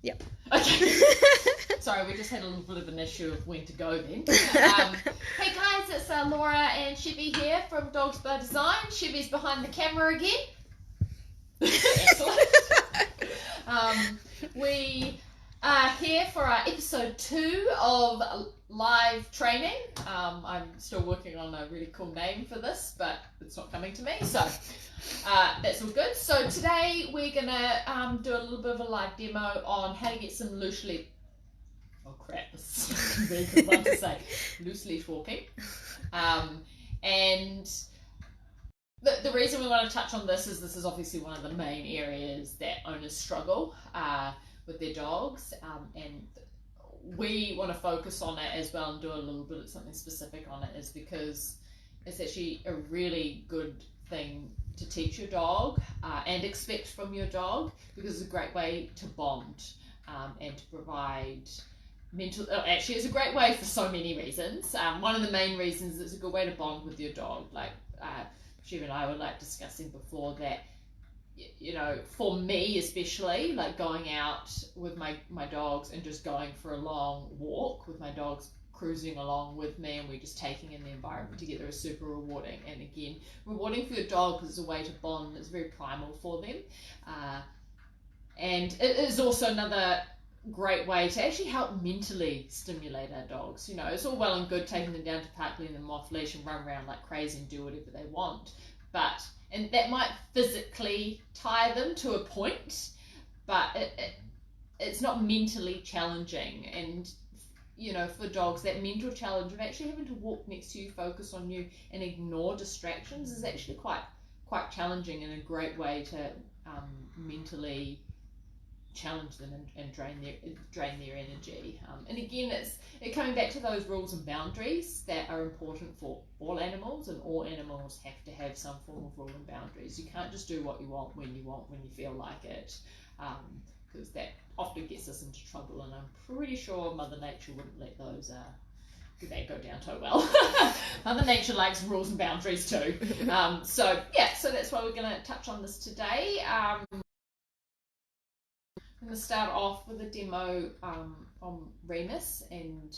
Yep. Okay. Sorry, we just had a little bit of an issue of when to go then. Hey guys, it's Laura and Chevy here from Dogs by Design. Chevy's behind the camera again. Excellent. We are here for our episode 2 of live training. I'm still working on a really cool name for this, but it's not coming to me, so that's all good. So today we're gonna do a little bit of a live demo on how to get some loose leash. Oh crap! This is a very good one to say. Loose leash walking, and the reason we want to touch on this is obviously one of the main areas that owners struggle with their dogs, and we want to focus on it as well and do a little bit of something specific on it, is because it's actually a really good thing to teach your dog and expect from your dog, because it's a great way to bond and to provide mental. Actually, it's a great way for so many reasons. One of the main reasons is it's a good way to bond with your dog. Like Shiv and I were like discussing before that, you know, for me especially, like going out with my dogs and just going for a long walk with my dogs cruising along with me, and we're just taking in the environment together, is super rewarding. And again, rewarding for your dog because it's a way to bond. It's very primal for them, and it is also another great way to actually help mentally stimulate our dogs. You know, it's all well and good taking them down to park, letting them off leash and run around like crazy and do whatever they want, and that might physically tire them to a point, but it's not mentally challenging. And you know, for dogs, that mental challenge of actually having to walk next to you, focus on you, and ignore distractions is actually quite challenging, and a great way to mentally challenge them and drain their energy. And again, it's coming back to those rules and boundaries that are important for all animals, and all animals have to have some form of rule and boundaries. You can't just do what you want, when you feel like it, because that often gets us into trouble, and I'm pretty sure Mother Nature wouldn't let those that go down so well. Mother Nature likes rules and boundaries too. So that's why we're going to touch on this today. I'm going to start off with a demo on Remus, and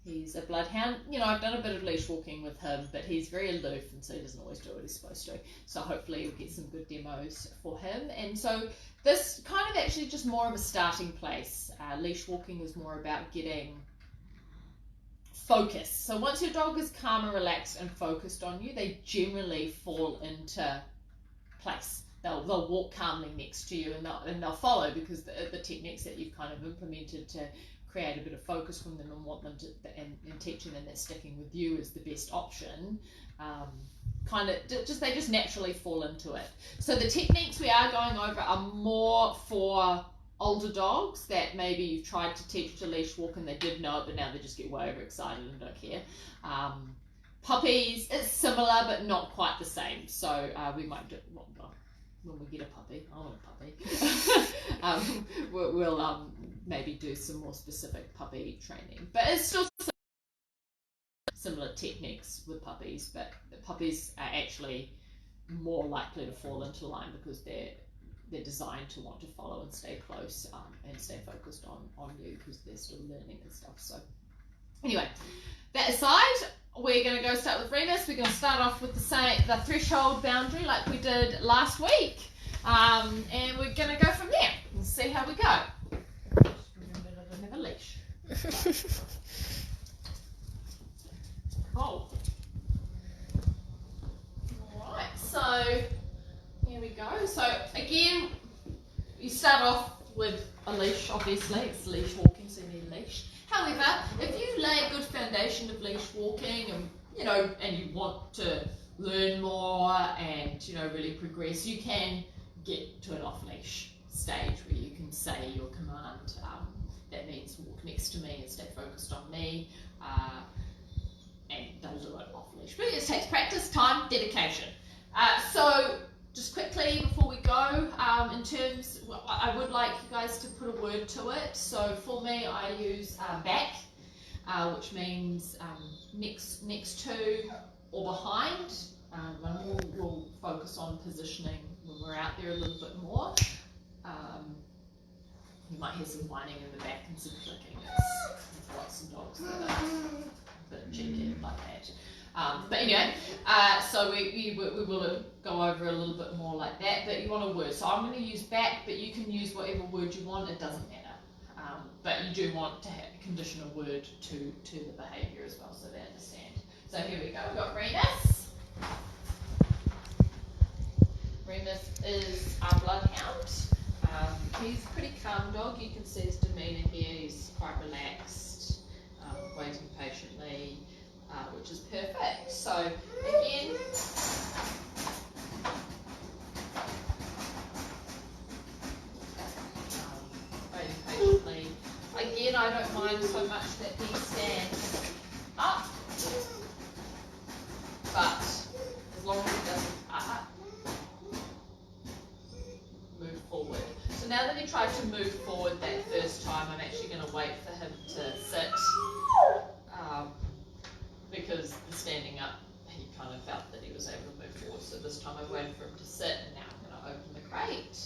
he's a bloodhound. You know, I've done a bit of leash walking with him, but he's very aloof, and so he doesn't always do what he's supposed to. So hopefully we'll get some good demos for him. And so this kind of actually just more of a starting place. Leash walking is more about getting focus. So once your dog is calm and relaxed and focused on you, they generally fall into place. They'll walk calmly next to you, and they'll follow, because the techniques that you've kind of implemented to create a bit of focus from them and want them to, and teaching them that sticking with you is the best option, they just naturally fall into it. So the techniques we are going over are more for older dogs that maybe you've tried to teach to leash walk and they did know it, but now they just get way overexcited and don't care. Puppies, it's similar but not quite the same. So we might do, when we get a puppy, I want a puppy. We'll maybe do some more specific puppy training, but it's still similar techniques with puppies, but the puppies are actually more likely to fall into line because they're designed to want to follow and stay close, and stay focused on you, because they're still learning and stuff. So anyway, that aside, we're going to go start with Remus. We're going to start off with the threshold boundary like we did last week, and we're going to go from there and see how we go. Remember that I have a leash. Cool. Alright, so here we go. So again, you start off with a leash. Obviously it's leash walking, so you need a leash. However, if you lay a good foundation of leash walking, and you want to learn more and really progress, you can get to an off-leash stage where you can say your command. That means walk next to me and stay focused on me, and those are like off-leash. But it takes practice, time, dedication. So just quickly before we go, in terms, I would like you guys to put a word to it. So for me, I use back, which means next to or behind. And we'll focus on positioning when we're out there a little bit more. You might hear some whining in the back and some clicking. There's lots of dogs that are a bit cheeky like that. But anyway, so we will go over a little bit more like that, but you want a word. So I'm going to use back, but you can use whatever word you want, it doesn't matter. But you do want to condition a word to the behaviour as well, so they understand. So here we go, we've got Remus. Remus is our bloodhound. He's a pretty calm dog. You can see his demeanour here, he's quite relaxed, waiting patiently. Which is perfect. So again, waiting patiently. Again, I don't mind so much that he stands up, but as long as he doesn't move forward. So now that he tried to move forward that first time, I'm actually going to wait for him to sit. Because the standing up, he kind of felt that he was able to move forward. So this time I waited for him to sit, and now I'm going to open the crate.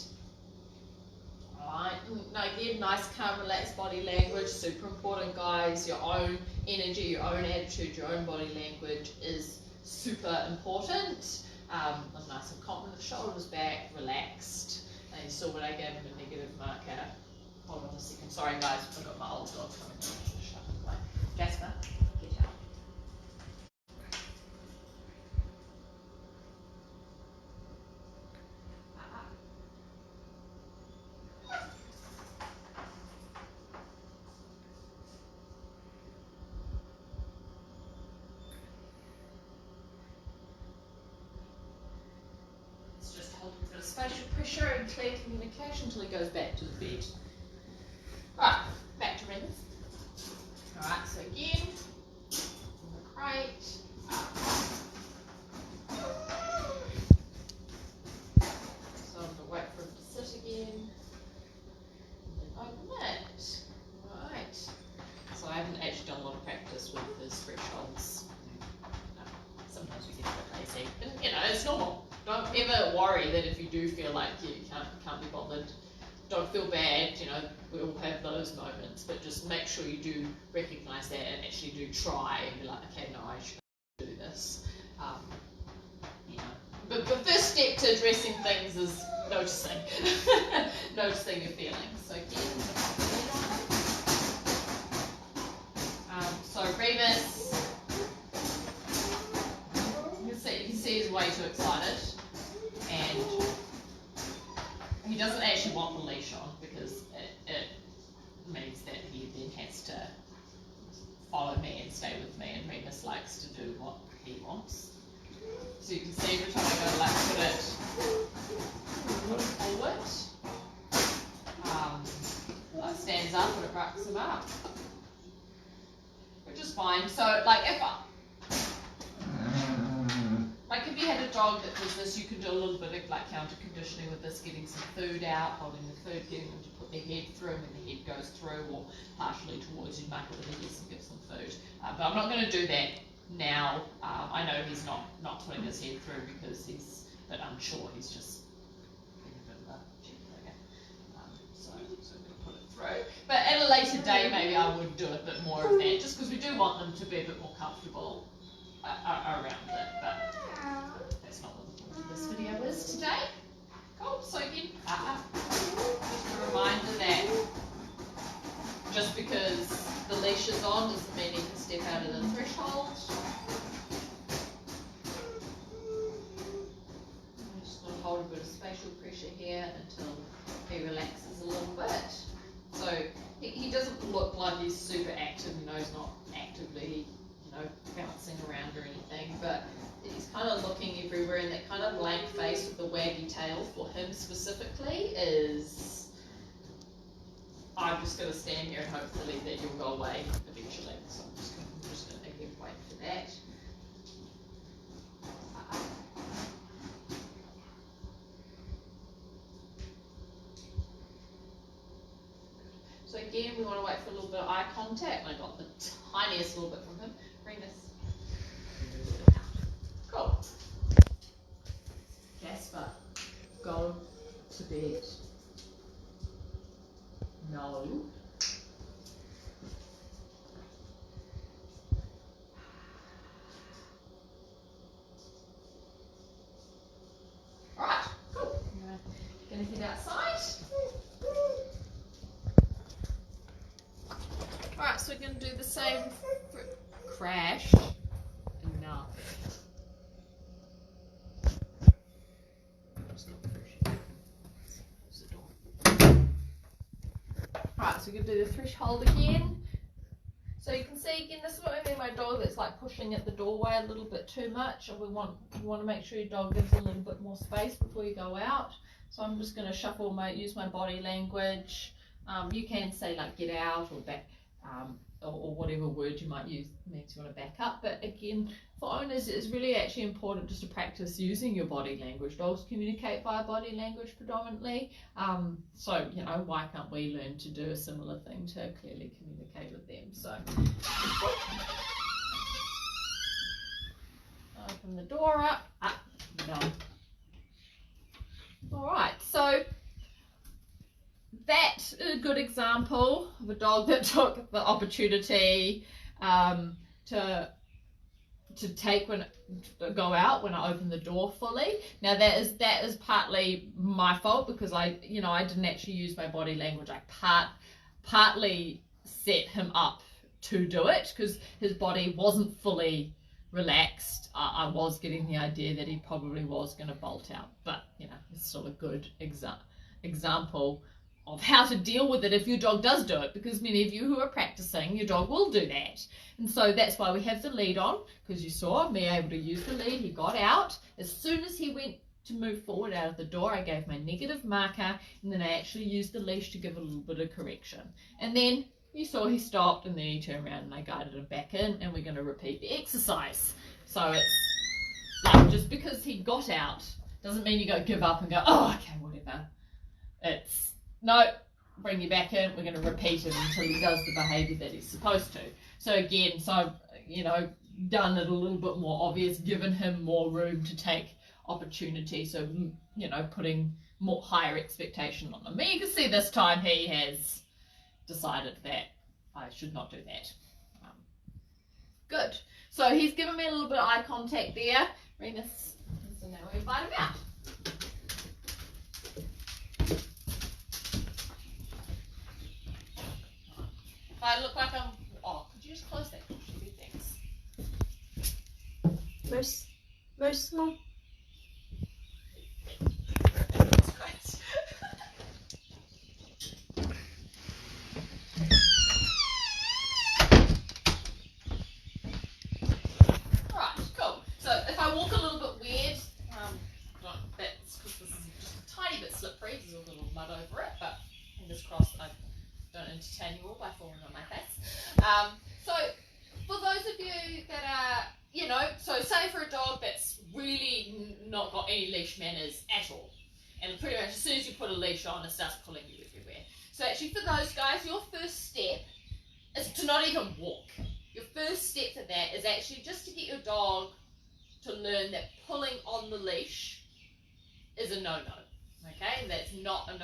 Alright, now again, nice, calm, relaxed body language, super important, guys. Your own energy, your own attitude, your own body language is super important. I'm nice and confident, the shoulders back, relaxed. And you saw when I gave him a negative marker. Hold on a second, sorry guys, I've got my old dog coming in. Jasper, get out. Spatial pressure and clear communication until he goes back to the bed. Right, back to Remus. Alright, so again, in the crate, up. So I'm going to wait for him to sit again, and then open it. Right, so I haven't actually done a lot of practice with his thresholds. Sometimes we get a bit lazy, and you know, it's normal. Don't ever worry that if you do feel like you can't be bothered. Don't feel bad, you know, we all have those moments, but just make sure you do recognise that and actually do try and be like, okay, no, I should do this. You know, but the first step to addressing things is noticing, noticing your feelings. So again, so Remus, you can see he's way too excited. And he doesn't actually want the leash on because it means that he then has to follow me and stay with me, and Remus likes to do what he wants. So you can see every time I go to like put it forward, like stands up and it rocks him up, which is fine. So like if you had a dog that does this, you can do a little bit of like counter conditioning with this, getting some food out, holding the food, getting them to put their head through, and when the head goes through or partially towards you, make it with the ears and give some food. But I'm not going to do that now. I know he's not putting his head through because he's a bit unsure. He's just being a bit of a cheeseburger. So I'm going to put it through. But at a later date, maybe I would do a bit more of that, just because we do want them to be a bit more comfortable around it. But that's not what the point of this video is today. Cool, so again, just a reminder that just because the leash is on doesn't mean you can step out of the threshold. I'm just going to hold a bit of spatial pressure here until he relaxes a little bit. So he doesn't look like he's super active, you know, he's not actively, you know, bouncing around or anything, but he's kind of looking everywhere, and that kind of blank face with the waggy tail for him specifically is, I'm just going to stand here and hopefully that you'll go away eventually. So I'm just going to again wait for that. So again, we want to wait for a little bit of eye contact. I got the tiniest little bit from him. Remus. Cool. Jasper, go to bed. No. Alright, cool. I'm gonna head outside. Alright, so we're gonna do the same crash. Enough. Alright, so we're going to do the threshold again. So you can see again, this is what I mean by dog that's like pushing at the doorway a little bit too much. And you want to make sure your dog gives a little bit more space before you go out. So I'm just going to use my body language. You can say like get out or back, or whatever word you might use means you want to back up. But again, for owners, it's really actually important just to practice using your body language. Dogs communicate via body language predominantly. So, you know, why can't we learn to do a similar thing to clearly communicate with them? So, open the door up. No. All right, so that's a good example of a dog that took the opportunity to go out when I opened the door fully. Now that is partly my fault because I didn't actually use my body language. I partly set him up to do it because his body wasn't fully relaxed. I was getting the idea that he probably was going to bolt out, but you know, it's still a good example of how to deal with it if your dog does do it, because many of you who are practicing, your dog will do that. And so that's why we have the lead on, because you saw me able to use the lead. He got out. As soon as he went to move forward out of the door, I gave my negative marker, and then I actually used the leash to give a little bit of correction. And then you saw he stopped, and then he turned around and I guided him back in, and we're going to repeat the exercise. So it's like, just because he got out doesn't mean you go give up and go, oh, okay, whatever. It's no, bring you back in. We're going to repeat it until he does the behaviour that he's supposed to. So again, done it a little bit more obvious, given him more room to take opportunity. So, putting more higher expectation on him. But you can see this time he has decided that I should not do that. Good. So he's given me a little bit of eye contact there. Remus, so now we invite him out. If I look like could you just close that door? Thanks. Very small. That's great. Alright, cool. So if I walk a little bit weird, that's because this is just a tiny bit slippery. There's a little mud over it, but fingers crossed I don't entertain you all by falling on my face. So for those of you that are, so say for a dog that's really not got any leash manners at all, and pretty much as soon as you put a leash on, it starts pulling you everywhere. So actually for those guys, your first step is to not even walk. Your first step for that is actually just to get your dog to learn that pulling on the leash is a no-no. Okay, that's not an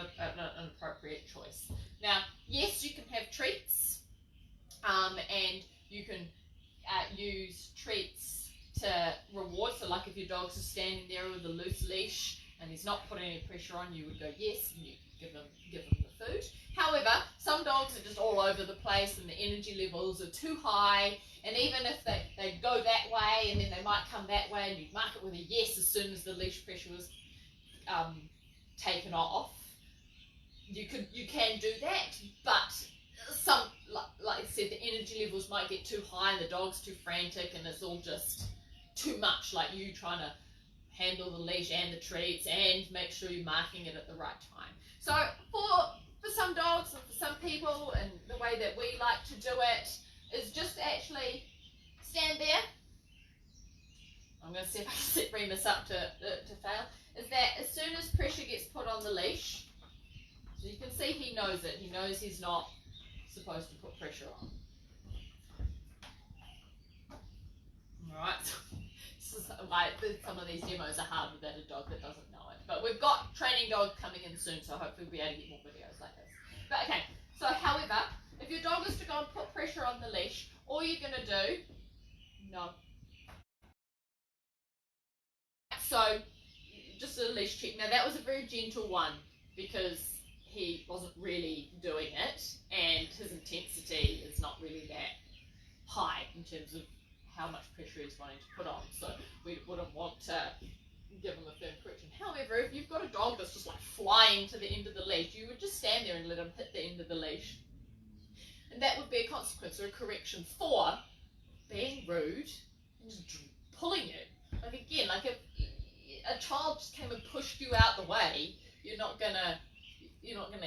appropriate choice. Now, yes, you can have treats, and you can use treats to reward. So like if your dog's just standing there with a loose leash and he's not putting any pressure on, you would go yes, and you give them the food. However, some dogs are just all over the place and the energy levels are too high, and even if they go that way and then they might come that way, and you mark it with a yes as soon as the leash pressure was taken off. You can do that, but some, like I said, the energy levels might get too high and the dog's too frantic and it's all just too much, like you trying to handle the leash and the treats and make sure you're marking it at the right time. So for some dogs and for some people, and the way that we like to do it is just to actually stand there. I'm going to see if I can set Remus up to fail. Is that as soon as pressure gets put on the leash, so you can see he knows it. He knows he's not supposed to put pressure on. Alright, so some of these demos are hard with a dog that doesn't know it. But we've got training dog coming in soon, so hopefully we'll be able to get more videos like this. But okay, So, however, if your dog is to go and put pressure on the leash, all you're going to do, no. So, just a leash check. Now, that was a very gentle one because he wasn't really doing it, and his intensity is not really that high in terms of how much pressure he's wanting to put on. So, we wouldn't want to give him a firm correction. However, if you've got a dog that's just like flying to the end of the leash, you would just stand there and let him hit the end of the leash. And that would be a consequence or a correction for being rude and just pulling you. Like again, like if a child just came and pushed you out the way, you're not gonna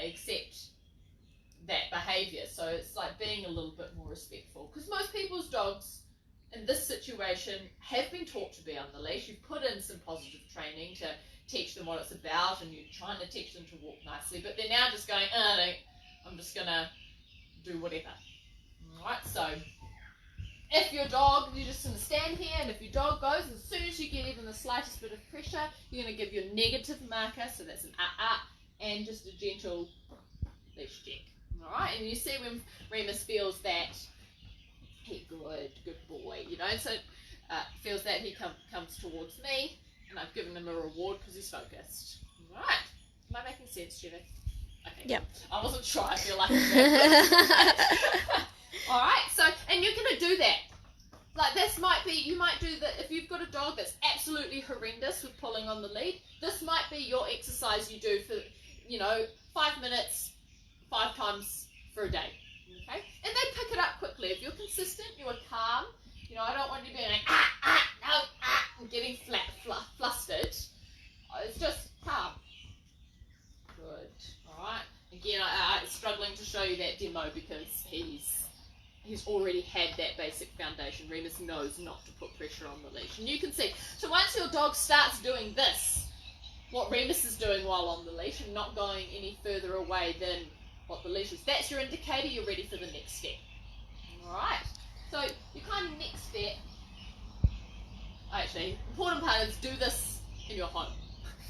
accept that behaviour. So it's like being a little bit more respectful. Because most people's dogs in this situation have been taught to be on the leash. You've put in some positive training to teach them what it's about, and you're trying to teach them to walk nicely, but they're now just going, I'm just gonna do whatever. Alright, so if your dog, you're just going to stand here, and if your dog goes, as soon as you get even the slightest bit of pressure, you're going to give your negative marker, so that's an and just a gentle leash check. Alright, and you see when Remus feels that, hey, good boy, you know, so feels that he comes towards me, and I've given him a reward because he's focused. Alright, am I making sense, Judy? Okay. Yep. I wasn't sure. I feel like alright, so, and you're going to do that. Like this might be, you might do that if you've got a dog that's absolutely horrendous with pulling on the lead. This might be your exercise you do for, 5 minutes, 5 times for a day. Okay? And they pick it up quickly. If you're consistent, you are calm. I don't want you being like, and getting flustered. It's just calm. Good. Alright. Again, I'm struggling to show you that demo because he's already had that basic foundation. Remus knows not to put pressure on the leash. And you can see, so once your dog starts doing this, what Remus is doing while on the leash and not going any further away than what the leash is, that's your indicator you're ready for the next step. Alright, so your kind of next step, actually, important part is do this in your home,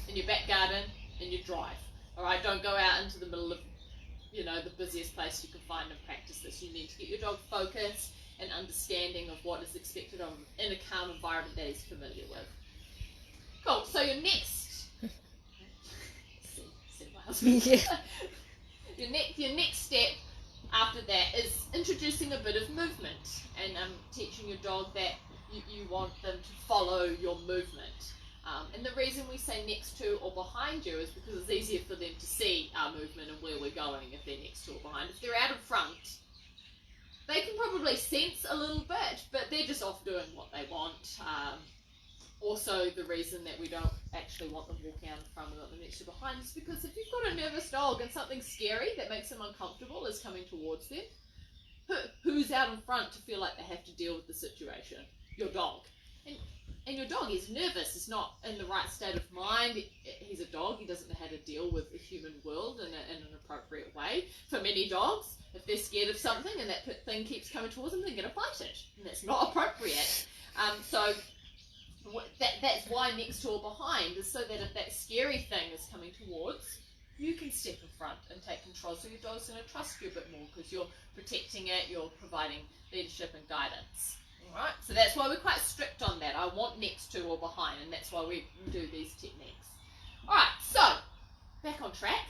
in your back garden, in your drive. Alright, don't go out into the middle of the busiest place you can find and practice this. You need to get your dog focused and understanding of what is expected of him in a calm environment that he's familiar with. Cool, so your next your next step after that is introducing a bit of movement and teaching your dog that you want them to follow your movement. And the reason we say next to or behind you is because it's easier for them to see our movement and where we're going if they're next to or behind. If they're out in front, they can probably sense a little bit, but they're just off doing what they want. Also, the reason that we don't actually want them walking out in front and not them next to behind is because if you've got a nervous dog and something scary that makes them uncomfortable is coming towards them, who's out in front to feel like they have to deal with the situation? Your dog. And your dog is nervous, he's not in the right state of mind, he's a dog, he doesn't know how to deal with the human world in an appropriate way. For many dogs, if they're scared of something and that thing keeps coming towards them, they're going to fight it, and that's not appropriate. So that's why next to or behind is so that if that scary thing is coming towards, you can step in front and take control, so your dog's going to trust you a bit more because you're protecting it, you're providing leadership and guidance. Alright, so that's why we're quite strict on that. I want next to or behind, and that's why we do these techniques. Alright, so, back on track.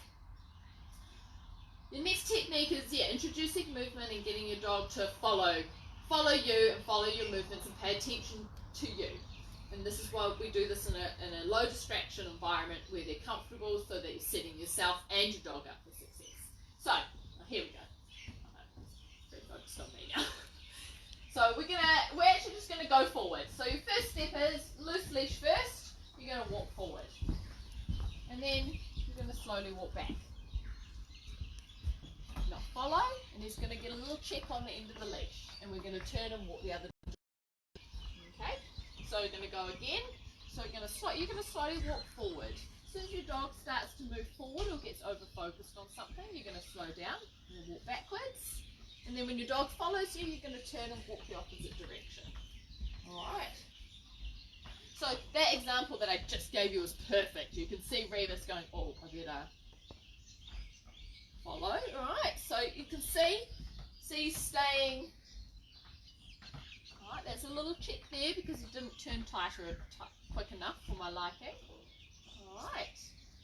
The next technique is, introducing movement and getting your dog to follow you and follow your movements and pay attention to you. And this is why we do this in a low distraction environment where they're comfortable, so that you're setting yourself and your dog up for success. So, here we go. Very focused on me now. So we're actually just gonna go forward. So your first step is loose leash first. You're gonna walk forward, and then you're gonna slowly walk back. Now follow, and he's gonna get a little check on the end of the leash, and we're gonna turn and walk the other. Okay. So we're gonna go again. So you're gonna slowly walk forward. As soon as your dog starts to move forward or gets over focused on something, you're gonna slow down and walk backwards. And then when your dog follows you, you're going to turn and walk the opposite direction. Alright. So that example that I just gave you was perfect. You can see Remus going, I better follow. Alright, so you can see staying. Alright, that's a little check there because he didn't turn tighter quick enough for my liking. Alright.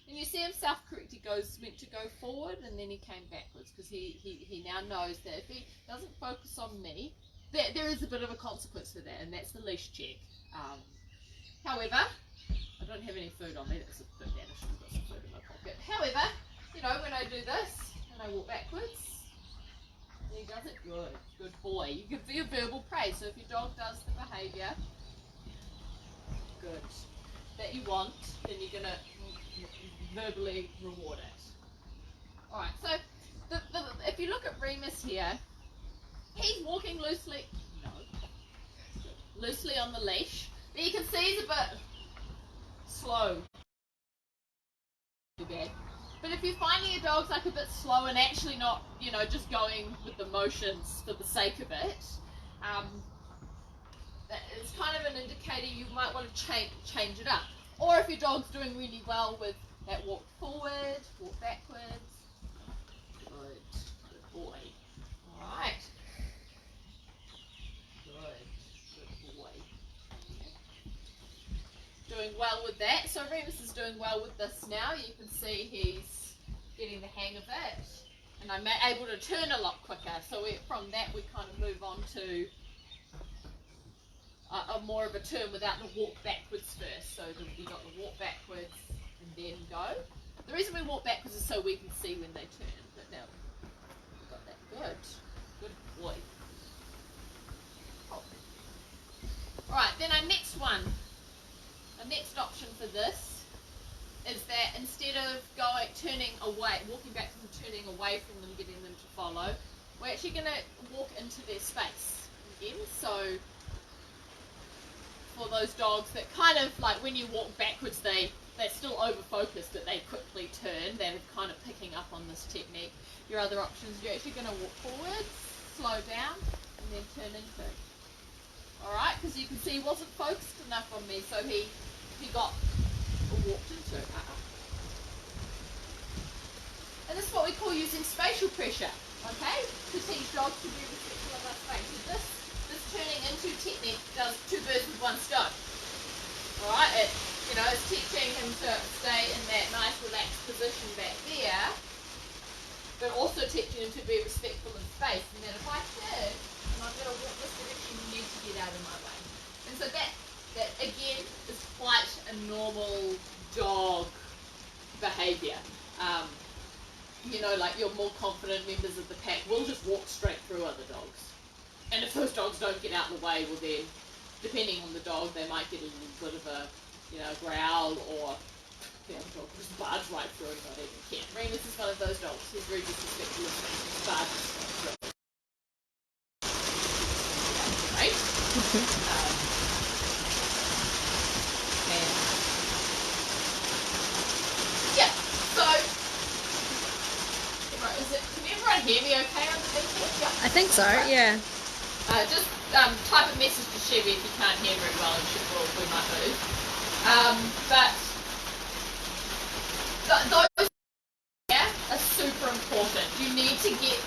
And you see him self-correct, he meant to go forward and then he came backwards because he now knows that if he doesn't focus on me, there is a bit of a consequence for that, and that's the leash check. However, I don't have any food on me, that's a bit bad, I should have got some food in my pocket. However, you know, when I do this and I walk backwards, he does it good boy. You give your verbal praise, so if your dog does the behaviour good that you want, then you're going to verbally reward it. Alright, so if you look at Remus here, he's walking loosely on the leash, but you can see he's a bit slow. Too bad. But if you're finding your dog's like a bit slow and actually not, you know, just going with the motions for the sake of it, it's kind of an indicator you might want to change it up. Or if your dog's doing really well with that walk forward, walk backwards. Good boy. Alright. Good boy. Doing well with that. So Remus is doing well with this now. You can see he's getting the hang of it. And I'm able to turn a lot quicker. So from that we kind of move on to a more of a turn without the walk backwards first. So you got the walk backwards and then go. The reason we walk backwards is so we can see when they turn. But now we've got that. Good boy. Oh. Alright, then our next one. Our next option for this is that instead of turning away, walking back to them, turning away from them, getting them to follow, we're actually going to walk into their space again. So for those dogs that kind of like when you walk backwards, they're still over focused, but they quickly turn. They're kind of picking up on this technique. Your other options, you're actually going to walk forward, slow down, and then turn into. Alright, because you can see he wasn't focused enough on me, so he got walked into. And this is what we call using spatial pressure, okay, to teach dogs to be respectful of our space. So this turning into technique does two birds with one stone. Alright, it's teaching him to stay in that nice relaxed position back there, but also teaching him to be respectful in space. And then if I turn and I'm going to walk this direction, you need to get out of my way. And so that again is quite a normal dog behaviour. Like your more confident members of the pack will just walk straight through other dogs. And if those dogs don't get out of the way, well then, depending on the dog, they might get a little bit of a growl, or the other dog just barge right through and not even care. Remus is one of those dogs. He's very disrespectful of things. Barges right through. Right? Yeah, so can everyone hear me okay underneath it? Yeah. I think so, yeah. Just type a message to Chevy if you can't hear very well, and we might move. But those are super important. You need to get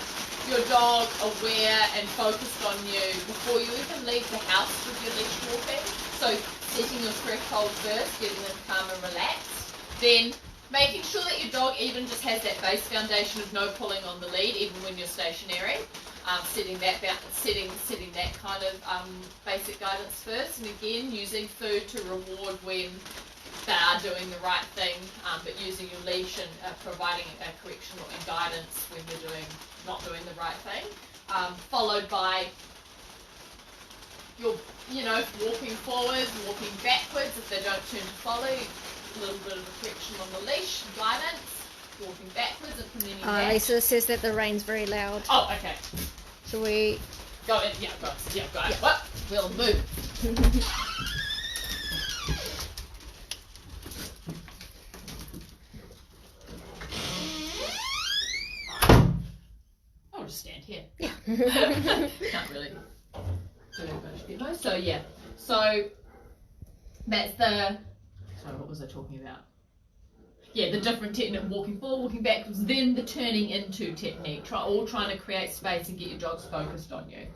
your dog aware and focused on you before you even leave the house with your leash walking. So setting your threshold first, getting them calm and relaxed. Then making sure that your dog even just has that base foundation of no pulling on the lead, even when you're stationary. Setting that kind of basic guidance first, and again using food to reward when they are doing the right thing, but using your leash and providing a correction and guidance when they're not doing the right thing. Followed by your, walking forwards, walking backwards if they don't turn to follow. A little bit of a correction on the leash, guidance. Walking backwards and communicating back. Lisa says that the rain's very loud. Oh, okay. Shall we go in? Yeah, go. Yeah, go. Yeah. What? We'll move. I'll just stand here. Yeah. Can't really do much demo. So yeah. So that's the. Sorry, what was I talking about? the different technique, walking forward, walking backwards, then the turning into technique, all trying to create space and get your dogs focused on you.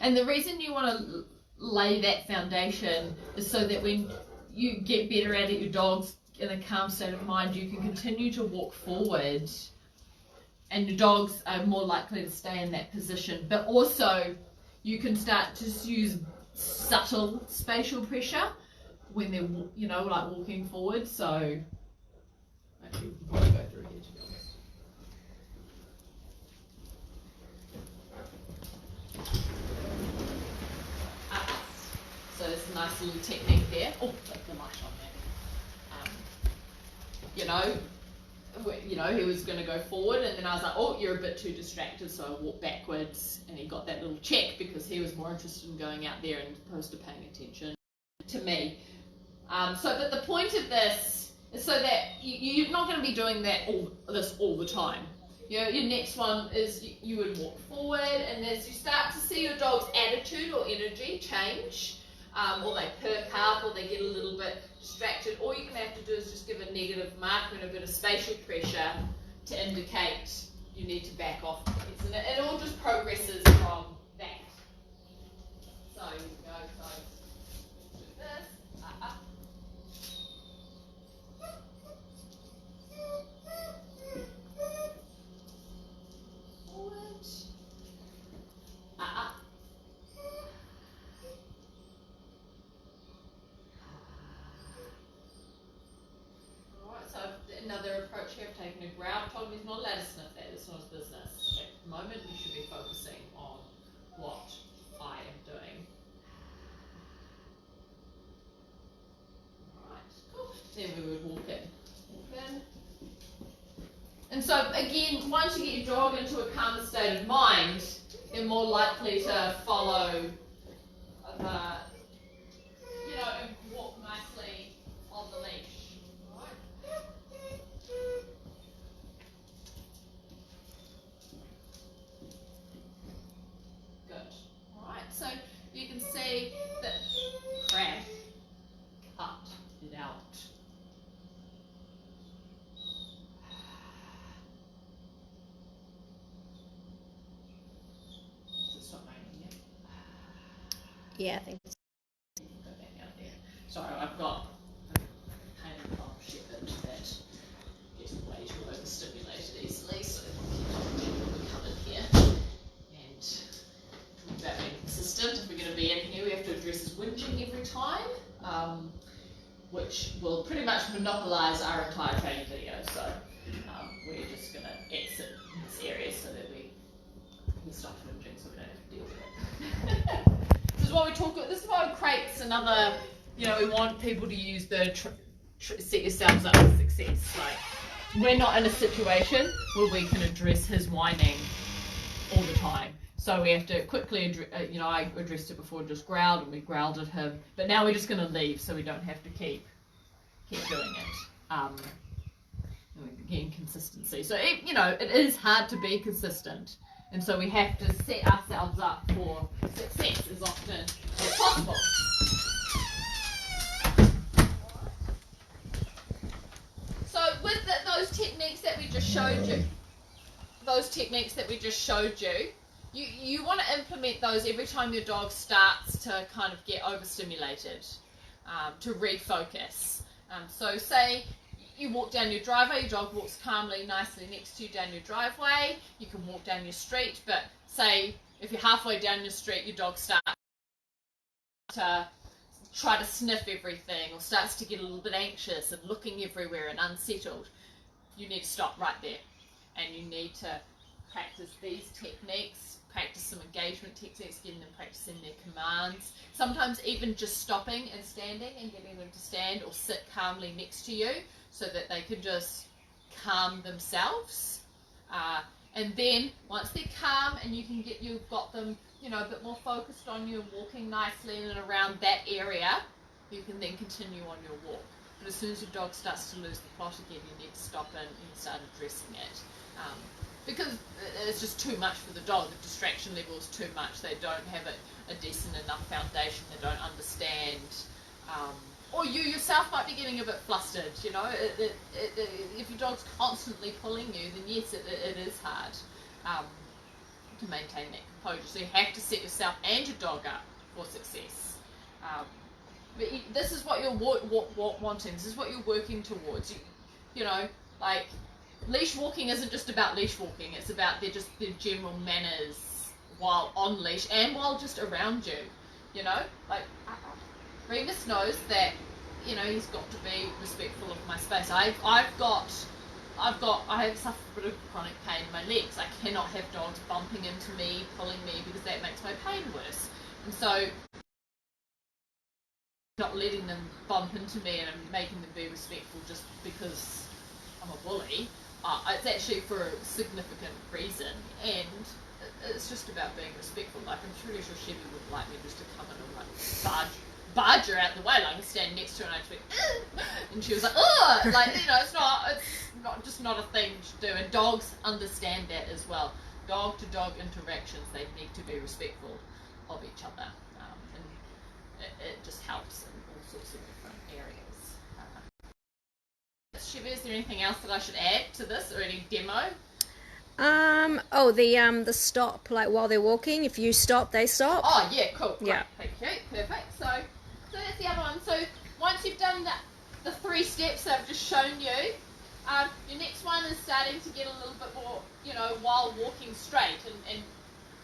And the reason you want to lay that foundation is so that when you get better at it, your dog's in a calm state of mind, you can continue to walk forward and your dogs are more likely to stay in that position. But also you can start to use subtle spatial pressure when they're, like walking forward. So actually, we can probably go through here, to be honest. So there's a nice little technique there. Oh, take the light on that. He was going to go forward, and then I was like, oh, you're a bit too distracted, so I walked backwards, and he got that little check because he was more interested in going out there as opposed to paying attention to me. But the point of this is so that you're not going to be doing this all the time. Your next one is you would walk forward, and as you start to see your dog's attitude or energy change, or they perk up, or they get a little bit distracted, all you're going to have to do is just give a negative marker and a bit of spatial pressure to indicate you need to back off. And it all just progresses from that. So you go, do this, forward, another approach here of taking a growl. Told me he's not allowed to sniff that, it's not his business. At the moment we should be focusing on what I am doing. Alright, cool. Then we would walk in. And so again, once you get your dog into a calmer state of mind, they're more likely to follow and walk nicely on the leash. So you can see that crab cut it out. Does it stop raining yet? Yeah, I think so. Go back out there. Sorry, I've got a painted pop shepherd that gets way too overstimulated easily, so we come in here and about being consistent. If we're going to be in here, we have to address his whinging every time, which will pretty much monopolise our entire training video. So we're just going to exit this area so that we stop whinging, so we don't have to deal with it. This is what we talk about. This is why it creates another. We want people to use the set yourselves up for success. Like, we're not in a situation where we can address his whining all the time. So we have to quickly, I addressed it before, just growled, and we growled at him. But now we're just going to leave, so we don't have to keep doing it. And again, consistency. So it is hard to be consistent, and so we have to set ourselves up for success as often as possible. So with those techniques that we just showed you, you want to implement those every time your dog starts to kind of get overstimulated, to refocus. So say you walk down your driveway, your dog walks calmly, nicely next to you down your driveway. You can walk down your street, but say if you're halfway down your street, your dog starts to try to sniff everything or starts to get a little bit anxious and looking everywhere and unsettled, you need to stop right there. And you need to practice these techniques, practice some engagement techniques, getting them practicing their commands. Sometimes even just stopping and standing and getting them to stand or sit calmly next to you so that they can just calm themselves. And then once they're calm and you've got them, a bit more focused on you, walking nicely in and around that area, you can then continue on your walk. But as soon as your dog starts to lose the plot again, you need to stop and start addressing it. Because it's just too much for the dog. The distraction level is too much. They don't have a decent enough foundation. They don't understand or you yourself might be getting a bit flustered, you know. If your dog's constantly pulling you, then yes, it is hard to maintain that composure. So you have to set yourself and your dog up for success. But this is what you're wanting. This is what you're working towards. You know, like leash walking isn't just about leash walking. It's about their general manners while on leash and while just around you. You know, like Remus knows that. You know, he's got to be respectful of my space. I have suffered a bit of chronic pain in my legs. I cannot have dogs bumping into me, pulling me, because that makes my pain worse. And so, not letting them bump into me and making them be respectful just because I'm a bully, it's actually for a significant reason, and it's just about being respectful. Like, I'm pretty sure Chevy would like me just to come in and like barge her out the way, like stand next to her, and I'd be and she was like, ugh, like, you know, it's not a thing to do, and dogs understand that as well. Dog to dog interactions, they need to be respectful of each other, and it just helps in all sorts of different areas. Chevy, is there anything else that I should add to this, or any demo? The stop, like while they're walking, if you stop, they stop. Oh yeah, cool. Great. Yeah. Thank you. Perfect. So that's the other one. So once you've done the 3 steps that I've just shown you, your next one is starting to get a little bit more, you know, while walking straight and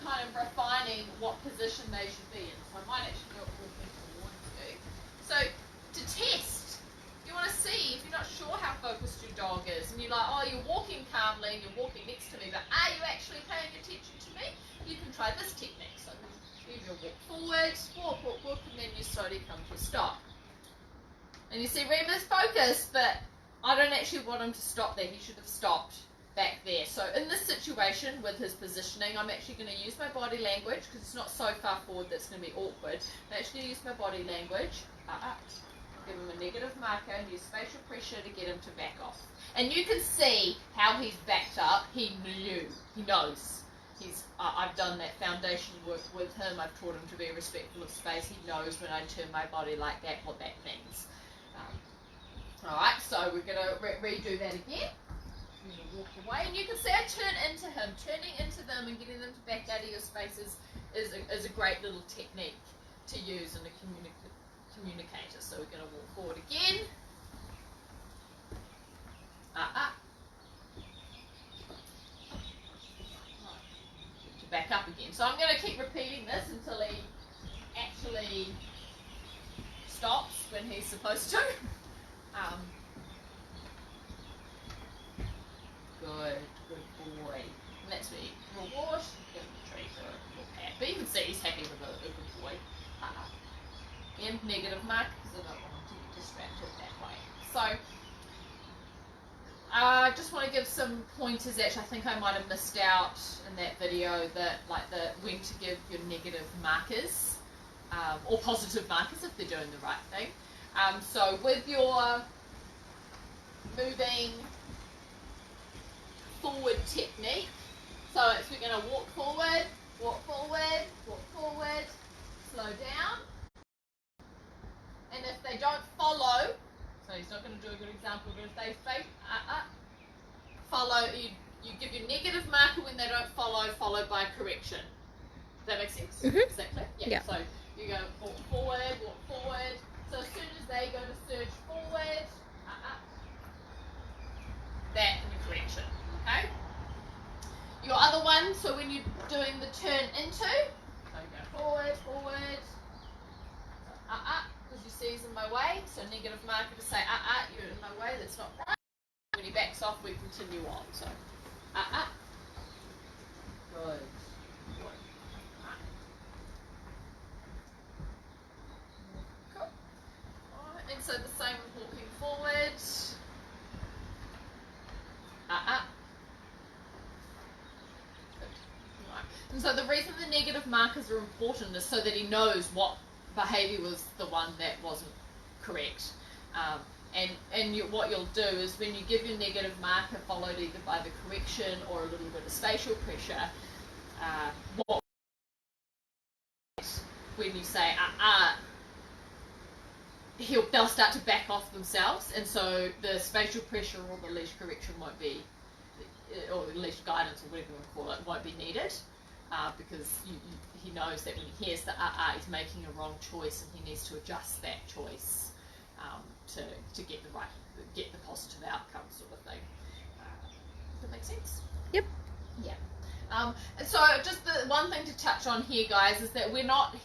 kind of refining what position they should be in. So I might actually do it walking towards you. So to test, you want to see if you're not sure how focused your dog is, and you're like, oh, you're walking calmly and you're walking next to me, but are you actually paying attention to me? You can try this technique. So you walk forward, walk, and then you slowly come to a stop. And you see Remus focused, but I don't actually want him to stop there. He should have stopped back there. So in this situation with his positioning, I'm actually going to use my body language, because it's not so far forward that's going to be awkward. I'm actually going to use my body language. Give him a negative marker and use spatial pressure to get him to back off. And you can see how he's backed up. He knows. I've done that foundation work with him. I've taught him to be respectful of space. He knows when I turn my body like that, what that means. Alright, so we're going to redo that again. I'm going to walk away, and you can see I turn into him. Turning into them and getting them to back out of your space is a great little technique to use in a communicator. So we're going to walk forward again. To back up again. So I'm going to keep repeating this until he actually stops when he's supposed to. Good boy. And that's me. Reward, give him a treat or a pat. But you can see he's happy with a good boy. Again, negative mark, because I don't want him to get distracted that way. So, I just want to give some pointers that I think I might have missed out in that video, that when to give your negative markers, or positive markers if they're doing the right thing. So with your moving forward technique, so we're going to walk forward, slow down, and if they don't follow, so he's not going to do a good example, but if they follow, you give your negative marker when they don't follow, followed by a correction. Does that make sense? Mm-hmm. Is that clear? Yeah. So you go walk forward. So as soon as they go to surge forward, that and the correction. Okay? Your other one, so when you're doing the turn into, so you go forward, because you see he's in my way, so negative marker to say, you're in my way, that's not right. When he backs off, we continue on. So, Good. Cool. Alright, and so the same with walking forward. And so the reason the negative markers are important is so that he knows what behaviour was the one that wasn't correct. What you'll do is when you give your negative marker followed either by the correction or a little bit of spatial pressure, when you say they'll start to back off themselves, and so the spatial pressure or the leash correction won't be, or the leash guidance or whatever you want to call it, won't be needed, because he knows that when he hears the he's making a wrong choice, and he needs to adjust that choice to get the positive outcome, sort of thing. Does that make sense? Yep. Yeah. And so just the one thing to touch on here, guys, is that we're not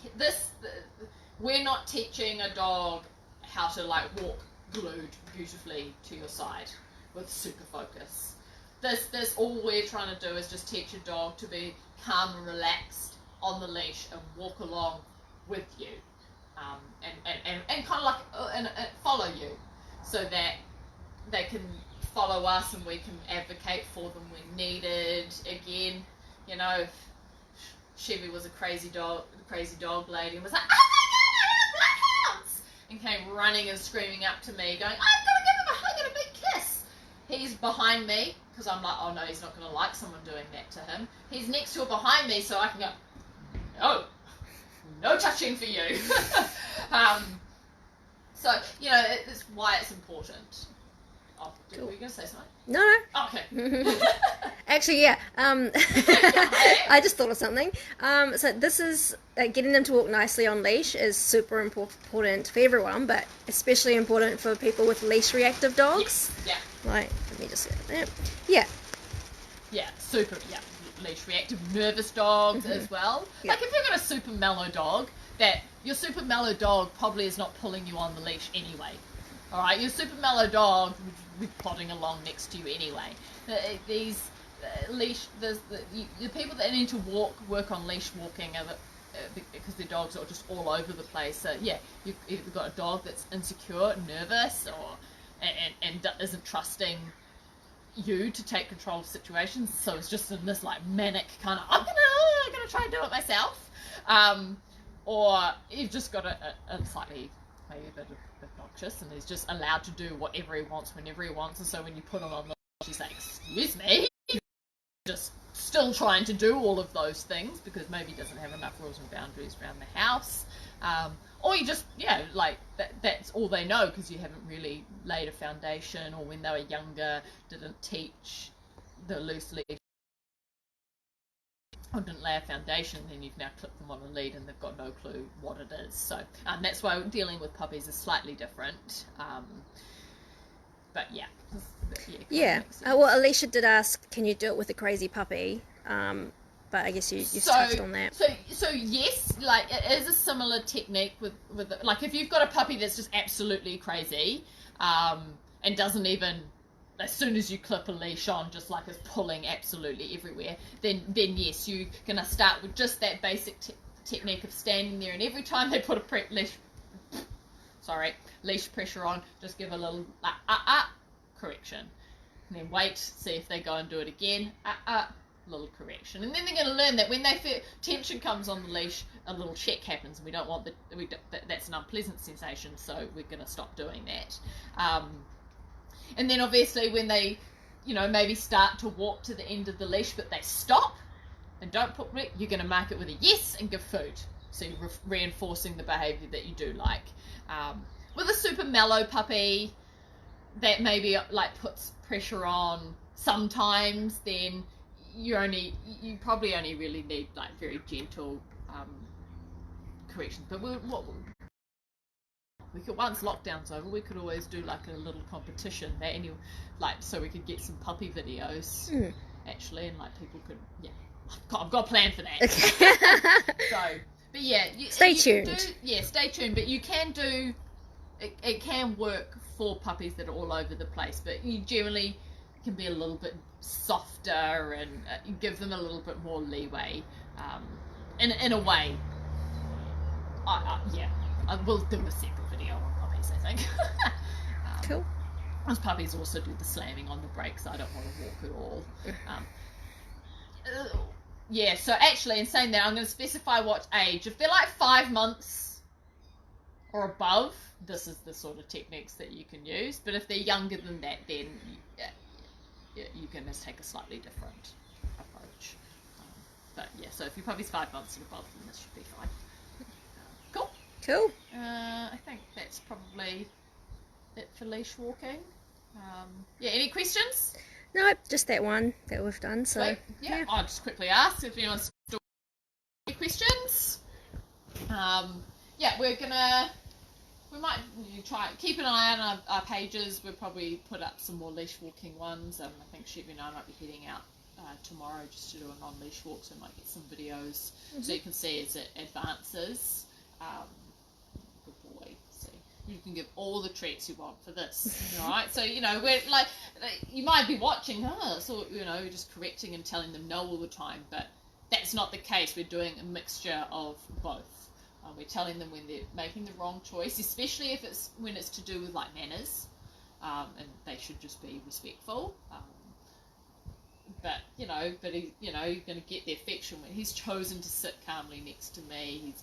teaching a dog how to like walk glued beautifully to your side with super focus. This all we're trying to do is just teach a dog to be calm and relaxed on the leash and walk along with you, and kind of like and follow you, so that they can follow us and we can advocate for them when needed. Again, you know, if Chevy was a crazy dog lady and was like, oh my god, I have bloodhounds, and came running and screaming up to me going, I've got to give him a hug and a big kiss. He's behind me, because I'm like, oh no, he's not going to like someone doing that to him. He's next to or behind me, so I can go, no touching for you. So, you know, it's why it's important. Oh, were you going to say something? No. Okay. Actually, yeah. I just thought of something. So this is getting them to walk nicely on leash is super important for everyone, but especially important for people with leash reactive dogs. Yeah. Like, let me just get that. Yeah. Yeah, super. Yeah, leash reactive, nervous dogs as well. Yeah. Like if you've got a super mellow dog, that your super mellow dog probably is not pulling you on the leash anyway. All right, your super mellow dog would be plodding along next to you anyway. These leash, the people that need to work on leash walking are because their dogs are just all over the place. So yeah, you've either got a dog that's insecure, nervous, and isn't trusting you to take control of situations. So it's just in this like manic kind of I'm gonna try and do it myself. Or you've just got a slightly maybe a bit obnoxious, and he's just allowed to do whatever he wants whenever he wants, and so when you put him on the leash, he's like, excuse me, just still trying to do all of those things because maybe he doesn't have enough rules and boundaries around the house, or you just like that's all they know because you haven't really laid a foundation, or when they were younger didn't teach the loose leash or didn't lay a foundation, then you've now clipped them on a lead and they've got no clue what it is. So that's why dealing with puppies is slightly different. But yeah. Well, Alicia did ask, can you do it with a crazy puppy? But I guess you've touched on that. So yes, like it is a similar technique with like if you've got a puppy that's just absolutely crazy, and doesn't even, as soon as you clip a leash on, just like is pulling absolutely everywhere, then yes, you're going to start with just that basic technique of standing there, and every time they put a leash pressure on, just give a little correction, and then wait, see if they go and do it again, little correction, and then they're going to learn that when they feel tension comes on the leash, a little check happens, and we don't want that's an unpleasant sensation, so we're going to stop doing that. And then obviously when they, maybe start to walk to the end of the leash, but they stop and don't put, you're going to mark it with a yes and give food. So you're reinforcing the behaviour that you do like. With a super mellow puppy that maybe like puts pressure on sometimes, then you probably only really need like very gentle corrections. But we could, once lockdown's over, we could always do like a little competition so we could get some puppy videos actually, and like people could, I've got a plan for that. Okay. So, but yeah, stay tuned. Stay tuned. But you can do it can work for puppies that are all over the place, but you generally can be a little bit softer and give them a little bit more leeway. In a way, I will do a separate video on puppies, I think. Cool. Those puppies also do the slamming on the brakes. I don't want to walk at all. So actually, in saying that, I'm going to specify what age. If they're like 5 months or above, this is the sort of techniques that you can use. But if they're younger than that, then you can just take a slightly different approach. So if your puppy's 5 months and above, then this should be fine. Cool. Cool. I think that's probably it for leash walking. Any questions? No, just that one that we've done. So Sweet. Yeah, I'll just quickly ask if anyone's still any questions. We might try keep an eye on our pages. We'll probably put up some more leash walking ones. I think Chevy and I might be heading out tomorrow just to do a non-leash walk, so we might get some videos so you can see as it advances. Good boy. See, you can give all the treats you want for this. All right, so we're like, you might be watching, so just correcting and telling them no all the time, but that's not the case. We're doing a mixture of both. We're telling them when they're making the wrong choice, especially if when it's to do with like manners, and they should just be respectful. But you're going to get the affection when he's chosen to sit calmly next to me. He's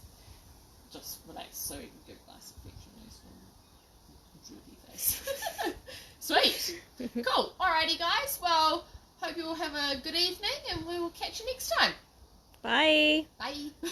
just relaxed, so he can give nice affection. He's droopy face. Sweet, cool. Alrighty, guys. Well, hope you all have a good evening, and we will catch you next time. bye. Bye.